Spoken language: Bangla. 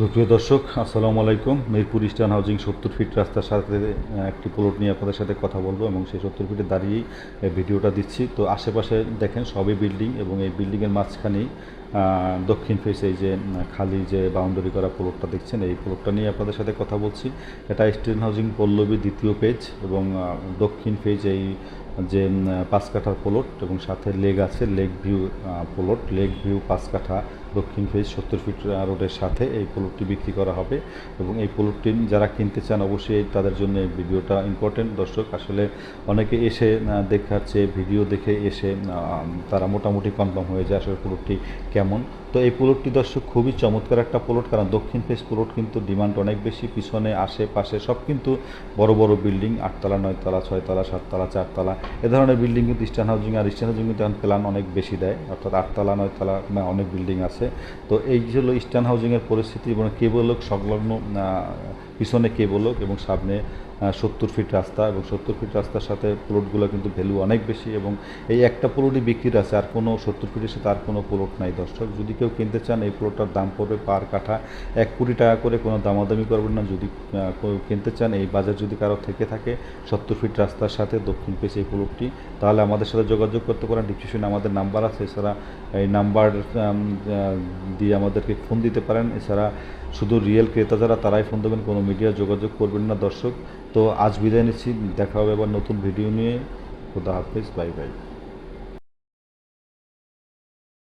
সুপ্রিয় দর্শক, আসসালামু আলাইকুম। মিরপুর ইস্টার্ন হাউজিং 70 ফিট রাস্তার সাথে একটি প্লট নিয়ে আপনাদের সাথে কথা বলবো এবং সেই 70 ফিটে দাঁড়িয়েই ভিডিওটা দিচ্ছি। তো আশেপাশে দেখেন সবই বিল্ডিং এবং এই বিল্ডিংয়ের মাঝখানেই দক্ষিণ ফেসে এই যে খালি যে বাউন্ডারি করা প্লটটা দেখছেন, এই প্লটটা নিয়ে আপনাদের সাথে কথা বলছি। এটা ইস্টার্ন হাউজিং পল্লবী দ্বিতীয় পেজ এবং দক্ষিণ পেজ এই যে 5 কাঠার প্লট এবং সাথে লেক আছে, lake view plot, lake view 5 কাঠা দক্ষিণ ফেজ 70 ফিট রোডের সাথে এই প্লটটি বিক্রি করা হবে। এবং এই প্লটটি যারা কিনতে চান অবশ্যই তাদের জন্য এই ভিডিওটা ইম্পর্টেন্ট। দর্শক, আসলে অনেকে এসে দেখাচ্ছে, ভিডিও দেখে এসে তারা মোটামুটি কনফার্ম হয়ে যায় আসলে প্লটটি কেমন। তো এই প্লটটি দর্শক খুবই চমৎকার একটা প্লট, কারণ দক্ষিণ ফেজ প্লট কিন্তু ডিমান্ড অনেক বেশি। পিছনে আশেপাশে সব কিন্তু বড় বড় বিল্ডিং, 8 তলা 9 তলা 6 তলা 7 তলা 4 তলা এ ধরনের বিল্ডিং কিন্তু ইস্টার্ন হাউজিং, আর ইস্টার্ন হাউজিং কিন্তু এখন প্ল্যান অনেক বেশি দেয়, অর্থাৎ 8 তলা 9 তলা অনেক বিল্ডিং আছে। তো এই হলো ইস্টার্ন হাউজিংয়ের পরিস্থিতি। এবং কেবল হোক সংলগ্ন, পিছনে কেবল হোক এবং সামনে 70 ফিট রাস্তা, এবং 70 ফিট রাস্তার সাথে প্লটগুলো কিন্তু ভ্যালু অনেক বেশি। এবং এই একটা প্লটই বিক্রির আছে, আর কোনো 70 ফিটের সাথে আর কোনো প্লট নাই। দর্শক, যদি কেউ কিনতে চান এই প্লটটার দাম পড়বে পার কাঠা 1 কোটি টাকা করে, কোনো দামাদামি করবেন না। যদি কিনতে চান, এই বাজার যদি কারো থেকে থাকে 70 ফিট রাস্তার সাথে দক্ষিণ পেছে এই প্লটটি, তাহলে আমাদের সাথে যোগাযোগ করতে পারেন। ডিসক্রিপশনে আমাদের নাম্বার আছে, এছাড়া এই নাম্বার দিয়ে আমাদেরকে ফোন দিতে পারেন। এছাড়া শুধু রিয়েল ক্রেতা যারা তারাই ফোন দেবেন, কোনো মিডিয়া যোগাযোগ করবেন না। দর্শক, তো আজ বিদায় নিচ্ছি, দেখা হবে আবার নতুন ভিডিও নিয়ে। খুদা হাফেজ, বাই বাই।